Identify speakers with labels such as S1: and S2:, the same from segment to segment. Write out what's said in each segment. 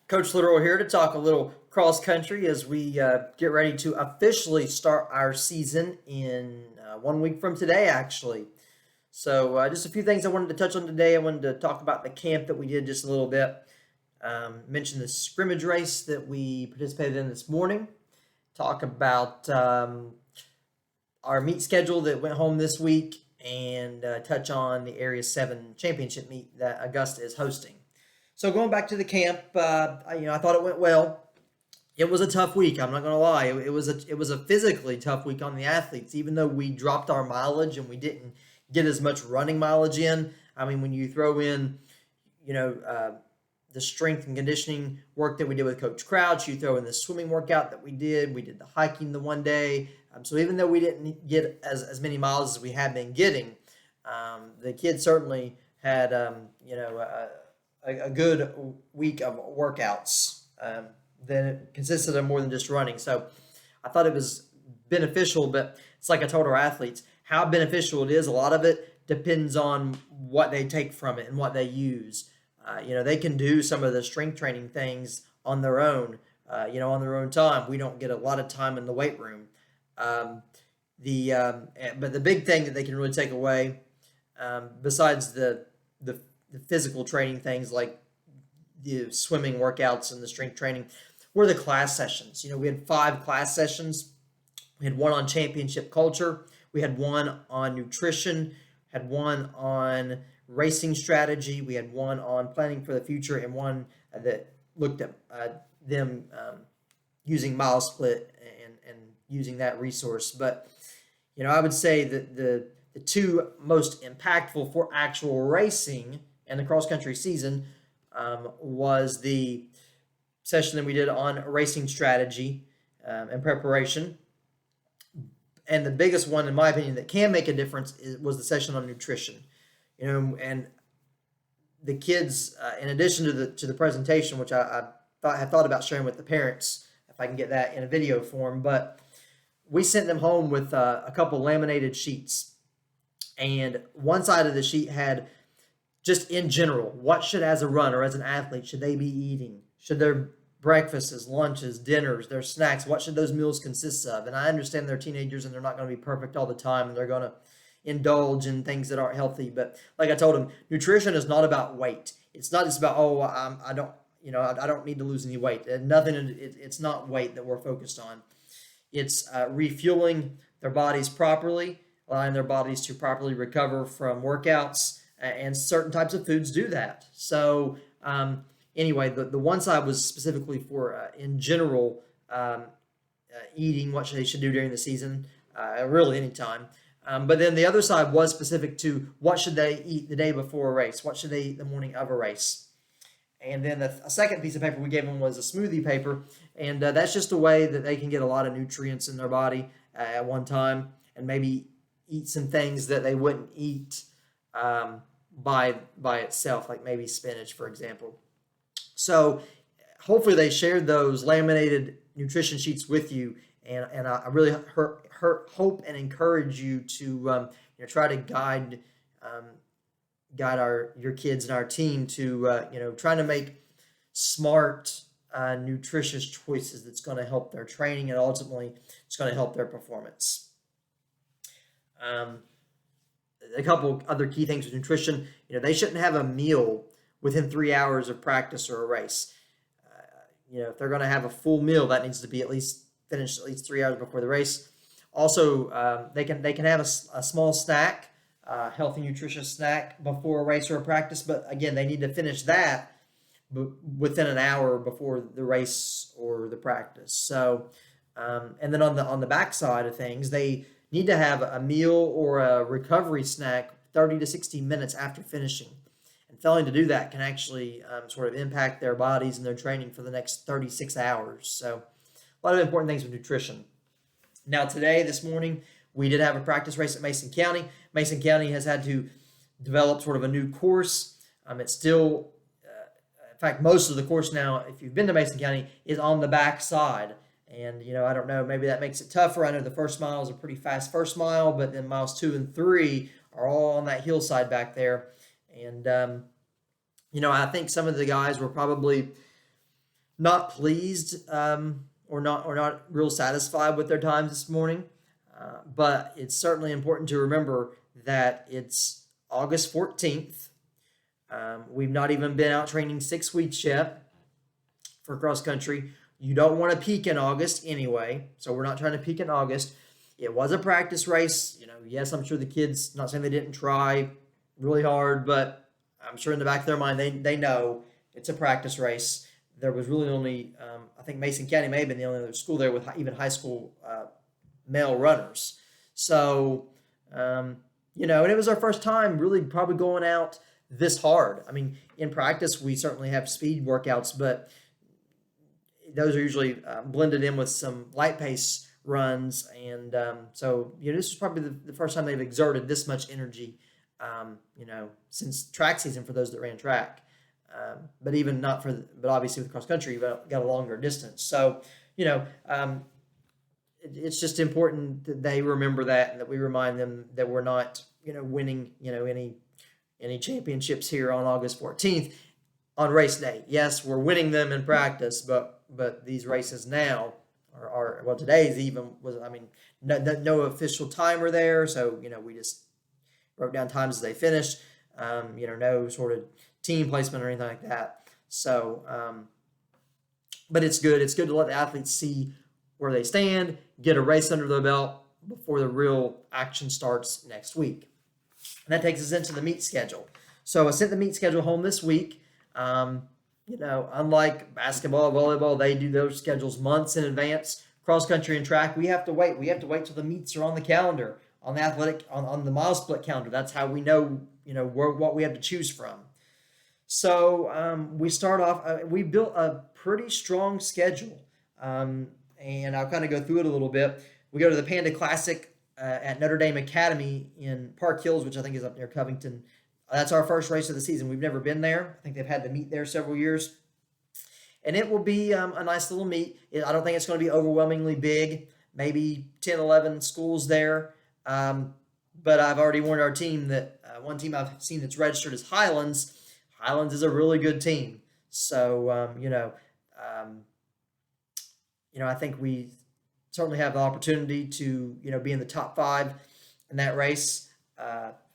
S1: Coach Literal here to talk a little cross country as we get ready to officially start our season in 1 week from today, actually. So, just a few things I wanted to touch on today. I wanted to talk about the camp that we did just a little bit. Mention the scrimmage race that we participated in this morning. Talk about our meet schedule that went home this week, and touch on the Area 7 championship meet that Augusta is hosting. So going back to the camp, I thought it went well. It was a tough week. I'm not going to lie. It was a physically tough week on the athletes. Even though we dropped our mileage and we didn't get as much running mileage in. I mean, when you throw in, you know, uh, the strength and conditioning work that we did with Coach Crouch, you throw in the swimming workout that we did the hiking the one day. So even though we didn't get as many miles as we had been getting, the kids certainly had, a good week of workouts that it consisted of more than just running. So I thought it was beneficial, but it's like I told our athletes, how beneficial it is. A lot of it depends on what they take from it and what they use. They can do some of the strength training things on their own, on their own time. We don't get a lot of time in the weight room. Um, but the big thing that they can really take away, besides the physical training things like the swimming workouts and the strength training, were the class sessions. We had 5 class sessions. We had one on championship culture. We had one on nutrition, had one on racing strategy. We had one on planning for the future, and one that looked at them using mile split and using that resource. But I would say that the two most impactful for actual racing and the cross country season was the session that we did on racing strategy and preparation. And the biggest one, in my opinion, that can make a difference was the session on nutrition. And the kids, in addition to the presentation, which I had thought about sharing with the parents, if I can get that in a video form, but we sent them home with a couple laminated sheets, and one side of the sheet had just in general, what should, as a runner, as an athlete, should they be eating? Should their breakfasts, lunches, dinners, their snacks, what should those meals consist of? And I understand they're teenagers and they're not going to be perfect all the time, and they're going to indulge in things that aren't healthy. But like I told them, nutrition is not about weight. It's not just about, I don't need to lose any weight. It's not weight that we're focused on. It's refueling their bodies properly, allowing their bodies to properly recover from workouts, and certain types of foods do that. So anyway, the one side was specifically for, in general, eating, what they should do during the season, really anytime. But then the other side was specific to what should they eat the day before a race, what should they eat the morning of a race. And then a second piece of paper we gave them was a smoothie paper, and that's just a way that they can get a lot of nutrients in their body at one time, and maybe eat some things that they wouldn't eat by itself, like maybe spinach, for example. So hopefully they shared those laminated nutrition sheets with you, and I really hope and encourage you to try to guide your kids and our team to trying to make smart, nutritious choices that's going to help their training, and ultimately it's going to help their performance. A couple other key things with nutrition. They shouldn't have a meal within 3 hours of practice or a race. If they're going to have a full meal, that needs to be finished at least 3 hours before the race. Also, they can have a small snack, healthy, nutritious snack before a race or a practice. But again, they need to finish that within an hour before the race or the practice. So, and then on the back side of things, they need to have a meal or a recovery snack 30 to 60 minutes after finishing. And failing to do that can actually sort of impact their bodies and their training for the next 36 hours. So a lot of important things with nutrition. Now this morning, we did have a practice race at Mason County. Mason County has had to develop sort of a new course. It's still, in fact, most of the course now, if you've been to Mason County, is on the back side. And, I don't know, maybe that makes it tougher. I know the first mile is a pretty fast first mile, but then miles 2 and 3 are all on that hillside back there. And, I think some of the guys were probably not pleased or not real satisfied with their times this morning. But it's certainly important to remember that it's August 14th. We've not even been out training 6 weeks yet for cross country. You don't want to peak in August anyway, so we're not trying to peak in August. It was a practice race. Yes, I'm sure the kids, not saying they didn't try really hard, but I'm sure in the back of their mind they know it's a practice race. There was really only, I think Mason County may have been the only other school there with even high school male runners. So, and it was our first time really probably going out this hard. I mean, in practice, we certainly have speed workouts, but those are usually blended in with some light pace runs. And so, this is probably the first time they've exerted this much energy, since track season for those that ran track. But even not but obviously with cross country, you've got a longer distance. So, it's just important that they remember that and that we remind them that we're not, winning, any championships here on August 14th on race day. Yes, we're winning them in practice, but these races now are well, today's even was, no official timer there. So, we just wrote down times as they finished, no sort of team placement or anything like that. So, but it's good. It's good to let the athletes see where they stand, get a race under their belt before the real action starts next week. And that takes us into the meet schedule. So I sent the meet schedule home this week. Unlike basketball, volleyball, they do those schedules months in advance. Cross country and track, we have to wait. We have to wait till the meets are on the calendar, on the athletic, on the mile split calendar. That's how we know, what we have to choose from. So we start off. We built a pretty strong schedule, and I'll kind of go through it a little bit. We go to the Panda Classic at Notre Dame Academy in Park Hills, which I think is up near Covington. That's our first race of the season. We've never been there. I think they've had to meet there several years. And it will be a nice little meet. I don't think it's going to be overwhelmingly big, maybe 10, 11 schools there. But I've already warned our team that one team I've seen that's registered is Highlands. Highlands is a really good team. So, I think we certainly have the opportunity to, be in the top 5 in that race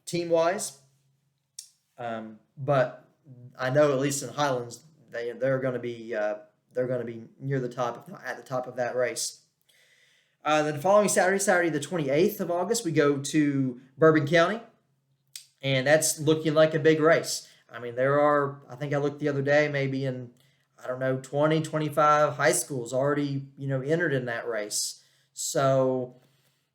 S1: team-wise. But I know at least in Highlands, they're going to be near the top, if not at the top of that race. Then the following Saturday, the 28th of August, we go to Bourbon County, and that's looking like a big race. There are, I think I looked the other day, maybe in, 20, 25 high schools already, entered in that race. So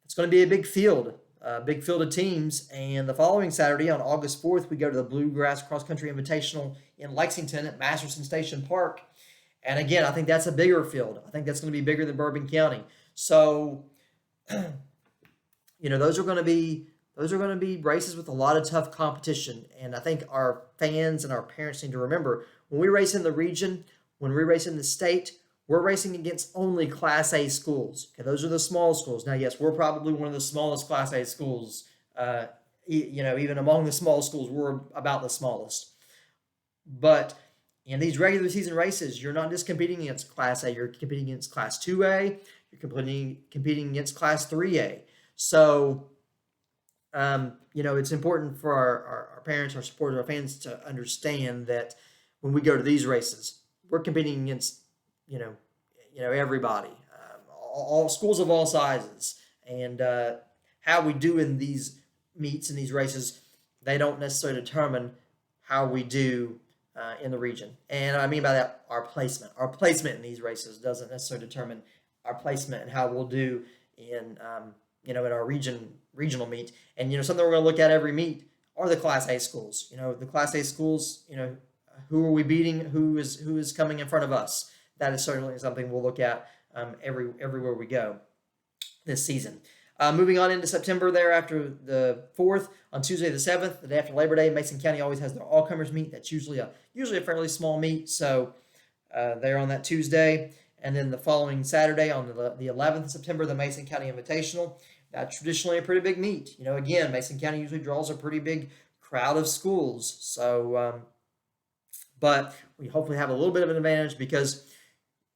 S1: it's going to be a big field of teams. And the following Saturday, on August 4th, we go to the Bluegrass Cross Country Invitational in Lexington at Masterson Station Park. And again, I think that's a bigger field. I think that's going to be bigger than Bourbon County. So, those are going to be races with a lot of tough competition. And I think our fans and our parents need to remember, when we race in the region, when we race in the state, we're racing against only Class A schools. Okay, those are the small schools. Now, yes, we're probably one of the smallest Class A schools. Even among the small schools, we're about the smallest. But in these regular season races, you're not just competing against Class A. You're competing against Class 2A. You're competing against Class 3A. So, it's important for our parents, our supporters, our fans to understand that when we go to these races, we're competing against, everybody, all schools of all sizes. And how we do in these meets and these races, they don't necessarily determine how we do in the region. And I mean by that, our placement. Our placement in these races doesn't necessarily determine our placement and how we'll do in, in our regional meet. And, something we're going to look at every meet are the Class A schools. The Class A schools, who are we beating? Who is coming in front of us? That is certainly something we'll look at everywhere we go this season. Moving on into September there after the 4th, on Tuesday the 7th, the day after Labor Day, Mason County always has their all-comers meet. That's usually a fairly small meet, so they're on that Tuesday. And then the following Saturday on the 11th of September, the Mason County Invitational. That's traditionally a pretty big meet. Again, Mason County usually draws a pretty big crowd of schools. So, but we hopefully have a little bit of an advantage because,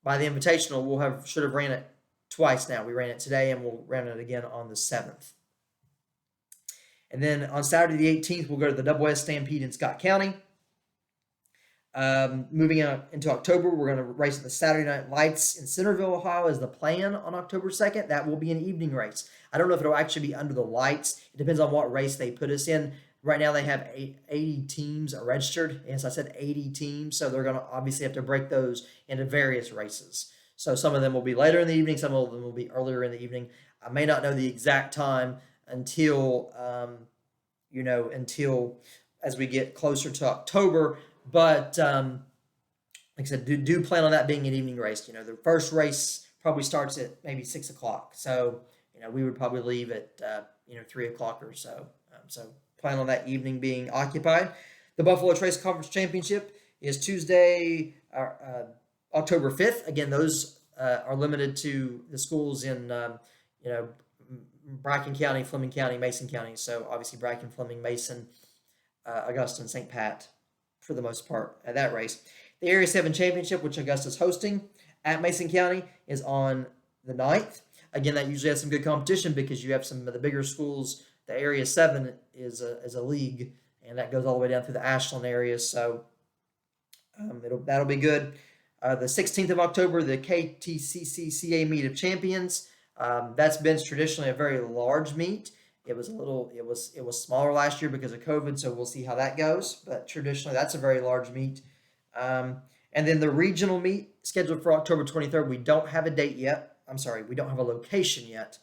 S1: by the Invitational, should have ran it twice now. We ran it today, and we'll run it again on the 7th. And then on Saturday the 18th, we'll go to the Double S Stampede in Scott County. Moving out into October, we're going to race at the Saturday Night Lights in Centerville, Ohio, is the plan on October 2nd. That will be an evening race. I don't know if it'll actually be under the lights. It depends on what race they put us in. Right now, they have 80 teams registered. As I said, 80 teams. So they're going to obviously have to break those into various races. So some of them will be later in the evening. Some of them will be earlier in the evening. I may not know the exact time until as we get closer to October. But like I said, do plan on that being an evening race. The first race probably starts at maybe 6 o'clock. So, we would probably leave at 3 o'clock or so. So plan on that evening being occupied. The Buffalo Trace Conference Championship is Tuesday, October 5th. Again, those are limited to the schools in Bracken County, Fleming County, Mason County. So obviously Bracken, Fleming, Mason, Augusta, and St. Pat for the most part at that race. The Area 7 Championship, which Augusta is hosting at Mason County, is on the 9th. Again, that usually has some good competition because you have some of the bigger schools. The Area 7 is a league, and that goes all the way down through the Ashland area. So that'll be good. The 16th of October, the KTCCCA Meet of Champions. That's been traditionally a very large meet. It was smaller last year because of COVID, so we'll see how that goes. But traditionally, that's a very large meet. And then the regional meet scheduled for October 23rd. We don't have a date yet. I'm sorry, we don't have a location yet.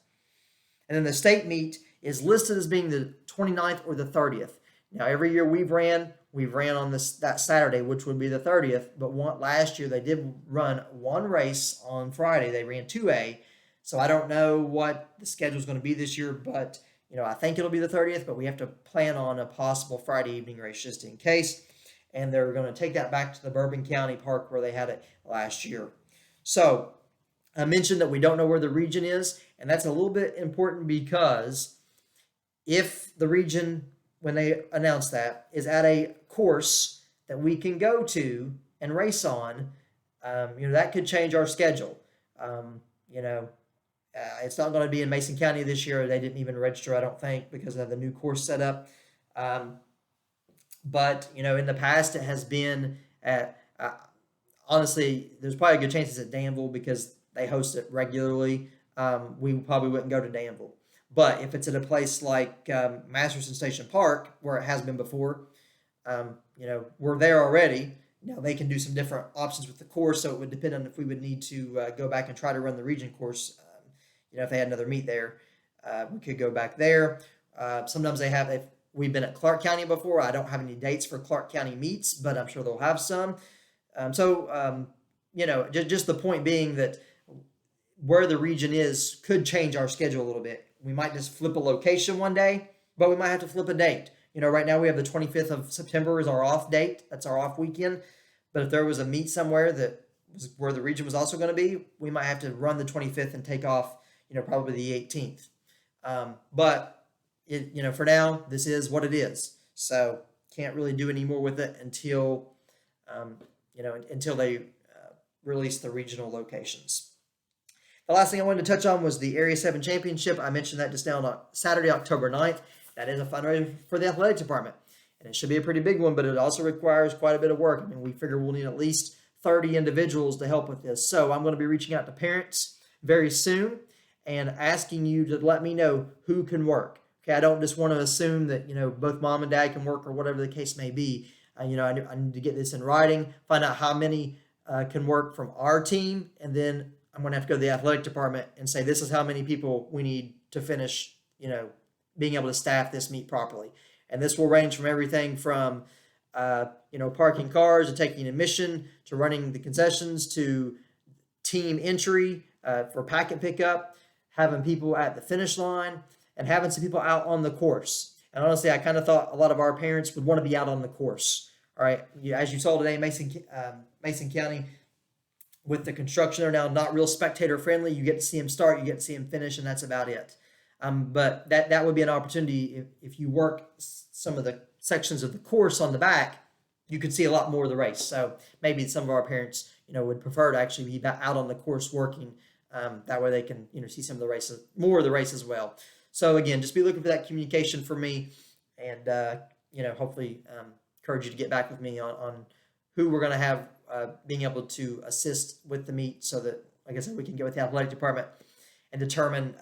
S1: And then the state meet is listed as being the 29th or the 30th. Now, every year we've ran on that Saturday, which would be the 30th. But last year they did run one race on Friday. They ran 2A. So I don't know what the schedule is going to be this year, but I think it'll be the 30th, but we have to plan on a possible Friday evening race just in case. And they're going to take that back to the Bourbon County Park where they had it last year. So I mentioned that we don't know where the region is, and that's a little bit important because if the region, when they announce that, is at a course that we can go to and race on, that could change our schedule. It's not going to be in Mason County this year. They didn't even register, I don't think, because of the new course set up. But in the past, it has been at, honestly, there's probably a good chance it's at Danville because they host it regularly. We probably wouldn't go to Danville. But if it's at a place like Masterson Station Park, where it has been before, we're there already. Now they can do some different options with the course, so it would depend on if we would need to go back and try to run the region course. If they had another meet there, we could go back there. Sometimes we've been at Clark County before. I don't have any dates for Clark County meets, but I'm sure they'll have some. Just the point being that where the region is could change our schedule a little bit. We might just flip a location one day, but we might have to flip a date. Right now we have the 25th of September is our off date. That's our off weekend. But if there was a meet somewhere that was where the region was also going to be, we might have to run the 25th and take off, probably the 18th. But for now, this is what it is. So can't really do any more with it until they release the regional locations. The last thing I wanted to touch on was the Area 7 Championship. I mentioned that just now on Saturday, October 9th. That is a fundraiser for the athletics department. And it should be a pretty big one, but it also requires quite a bit of work. We figure we'll need at least 30 individuals to help with this. So I'm going to be reaching out to parents very soon and asking you to let me know who can work. Okay, I don't just want to assume that, both mom and dad can work or whatever the case may be. I need to get this in writing, find out how many can work from our team, and then I'm going to have to go to the athletic department and say, this is how many people we need to finish, being able to staff this meet properly. And this will range from everything from, parking cars to taking admission to running the concessions to team entry for packet pickup, having people at the finish line, and having some people out on the course. And honestly, I kind of thought a lot of our parents would want to be out on the course. All right, as you saw today, Mason County, with the construction, they're now not real spectator friendly. You get to see them start, you get to see them finish, and that's about it. But that would be an opportunity if you work some of the sections of the course on the back, you could see a lot more of the race. So maybe some of our parents would prefer to actually be out on the course working. That way they can, see some of the races, more of the race as well. So again, just be looking for that communication from me, and hopefully encourage you to get back with me on who we're going to have being able to assist with the meet, so that, like I said, we can get with the athletic department and determine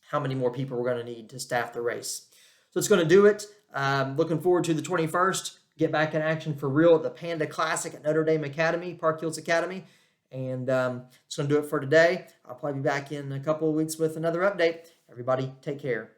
S1: how many more people we're going to need to staff the race. So it's going to do it. Looking forward to the 21st. Get back in action for real at the Panda Classic at Notre Dame Academy, Park Hills Academy. And it's going to do it for today. I'll probably be back in a couple of weeks with another update. Everybody, take care.